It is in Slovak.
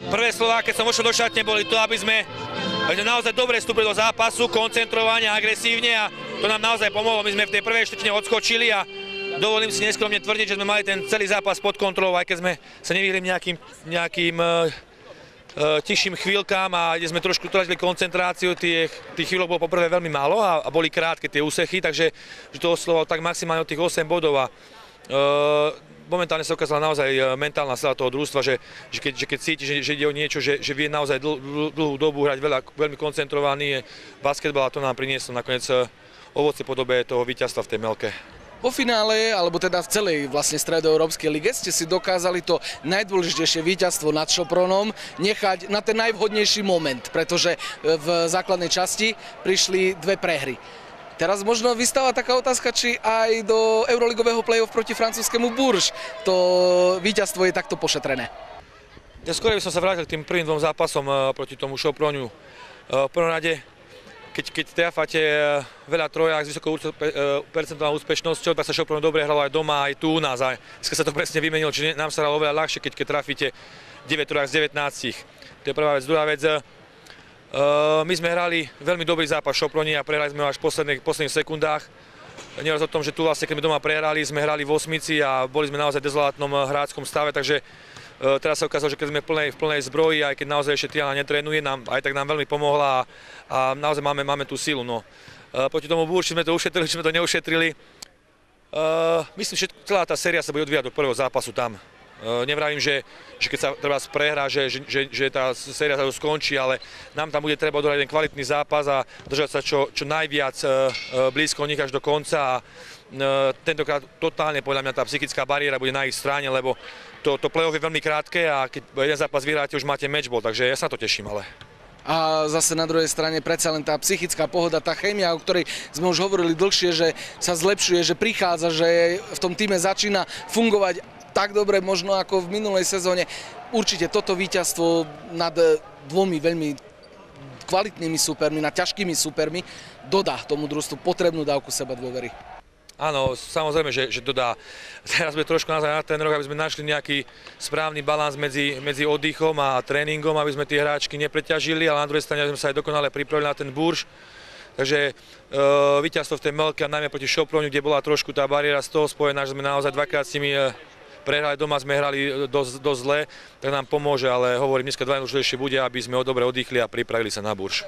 Prvé slová, keď som vošiel do šatne, boli to, aby sme naozaj dobre vstúpili do zápasu, koncentrovane, agresívne a to nám naozaj pomohlo. My sme v tej prvej štvrtine odskočili a dovolím si neskromne tvrdiť, že sme mali ten celý zápas pod kontrolou, aj keď sme sa nevyhli nejakým tichším chvíľkám a kde sme trošku tratili koncentráciu, tých chvíľok bolo poprvé veľmi málo a boli krátke tie úsechy, takže to oslovalo tak maximálne od tých 8 bodov a momentálne sa ukázala naozaj mentálna sila toho družstva, že keď cíti, že ide o niečo, že vie naozaj dlhú dobu hrať veľmi koncentrovaný basketbal a to nám prinieslo nakoniec ovocie v podobe toho víťazstva v tej Melke. Po finále, alebo teda v celej vlastne stredoeurópskej lige ste si dokázali to najdôležitejšie víťazstvo nad Sopronom nechať na ten najvhodnejší moment, pretože v základnej časti prišli dve prehry. Teraz možno vystáva taká otázka, či aj do euroligového play-off proti francúzskému Bourges to víťazstvo je takto pošetrené. Ja skôr by som sa vrátil k tým prvým dvom zápasom proti tomu Soproniu. V prvom rade, keď trafáte veľa troják s vysokou percentuálnou úspešnosťou, tak sa Sopron dobre hralo aj doma, aj tu u nás. A dneska sa to presne vymenilo, čiže nám sa hralo oveľa ľahšie, keď trafíte 9 troják z 19. To je prvá vec. Druhá vec, my sme hrali veľmi dobrý zápas v Soproni a prehrali sme ho až v posledných sekundách. Neraz o tom, že tu vlastne, keď sme doma prehrali, sme hrali v osmici a boli sme naozaj v dezolátnom hráčskom stave, takže teraz sa ukázalo, že keď sme v plnej zbroji, aj keď naozaj ešte Tiana netrénuje, aj tak nám veľmi pomohla a naozaj máme tú silu. No. Proti tomu Bourges, či sme to ušetrili, či sme to neušetrili. Myslím, že celá tá séria sa bude odvíjať do prvého zápasu tam. Nevravím, že keď sa treba prehrá, že tá séria sa skončí, ale nám tam bude treba odohrať jeden kvalitný zápas a držať sa čo najviac blízko nich až do konca a tentokrát totálne podľa mňa tá psychická bariéra bude na ich strane, lebo to play-off je veľmi krátke a keď jeden zápas vyhráte, už máte matchball, takže ja sa na to teším, ale... A zase na druhej strane predsa len tá psychická pohoda, tá chémia, o ktorej sme už hovorili dlhšie, že sa zlepšuje, že prichádza, že v tom týme začína fungovať tak dobre možno ako v minulej sezóne. Určite toto víťazstvo nad dvomi veľmi kvalitnými súpermi, nad ťažkými súpermi dodá tomu družstvu potrebnú dávku sebadôvery. Áno, samozrejme, že dodá. Teraz bude trošku na ten rok, aby sme našli nejaký správny balans medzi oddychom a tréningom, aby sme tie hráčky nepreťažili, ale na druhej strane sme sa aj dokonale pripravili na ten Bourges. Takže víťazstvo v tej Melke, najmä proti Soproniu, kde bola trošku tá bariéra z toho spojená, že sme naozaj dvakrát s nimi prehrali doma, sme hrali dosť zle, tak nám pomôže, ale hovorím, dneska najdôležitejšie bude, aby sme dobre oddychli a pripravili sa na Bourges.